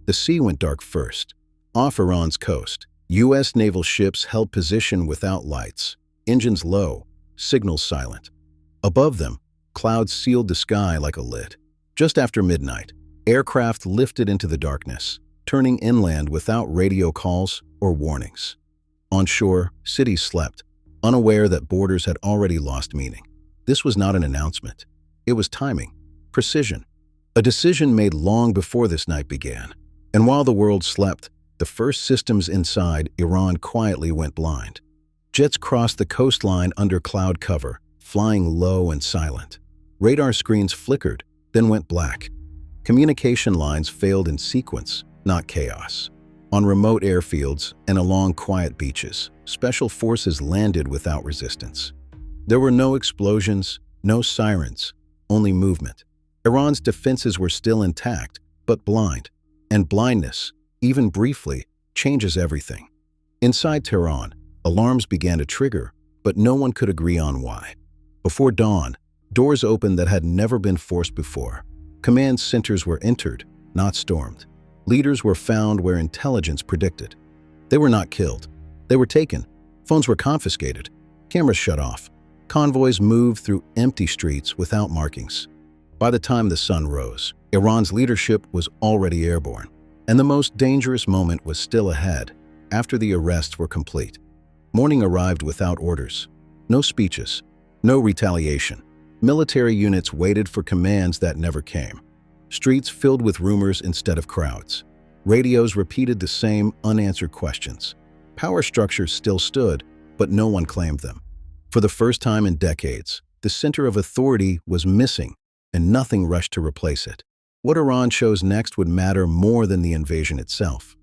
The sea went dark first. Off Iran's coast, U.S. naval ships held position without lights, engines low, signals silent. Above them, clouds sealed the sky like a lid. Just after midnight, aircraft lifted into the darkness, turning inland without radio calls or warnings. On shore, cities slept, unaware that borders had already lost meaning. This was not an announcement. It was timing, precision. A decision made long before this night began. And while the world slept, the first systems inside Iran quietly went blind. Jets crossed the coastline under cloud cover, flying low and silent. Radar screens flickered, then went black. Communication lines failed in sequence, not chaos. On remote airfields and along quiet beaches, special forces landed without resistance. There were no explosions, no sirens, only movement. Iran's defenses were still intact, but blind. And blindness, even briefly, changes everything. Inside Tehran, alarms began to trigger, but no one could agree on why. Before dawn, doors opened that had never been forced before. Command centers were entered, not stormed. Leaders were found where intelligence predicted. They were not killed. They were taken. Phones were confiscated. Cameras shut off. Convoys moved through empty streets without markings. By the time the sun rose, Iran's leadership was already airborne. And the most dangerous moment was still ahead, after the arrests were complete. Morning arrived without orders. No speeches. No retaliation. Military units waited for commands that never came. Streets filled with rumors instead of crowds. Radios repeated the same unanswered questions. Power structures still stood, but no one claimed them. For the first time in decades, the center of authority was missing, and nothing rushed to replace it. What Iran chose next would matter more than the invasion itself.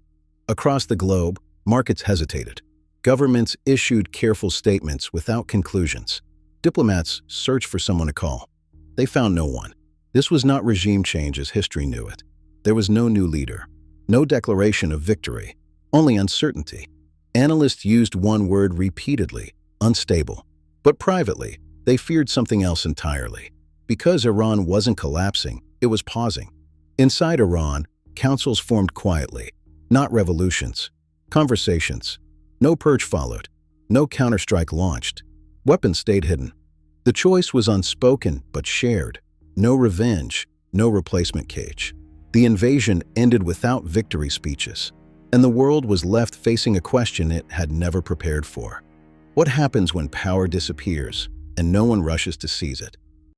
Across the globe, markets hesitated. Governments issued careful statements without conclusions. Diplomats searched for someone to call. They found no one. This was not regime change as history knew it. There was no new leader, no declaration of victory, only uncertainty. Analysts used one word repeatedly: unstable. But privately, they feared something else entirely. Because Iran wasn't collapsing, it was pausing. Inside Iran, councils formed quietly, not revolutions. Conversations. No purge followed. No counterstrike launched. Weapons stayed hidden. The choice was unspoken but shared. No revenge, no replacement cage. The invasion ended without victory speeches, and the world was left facing a question it had never prepared for. What happens when power disappears and no one rushes to seize it?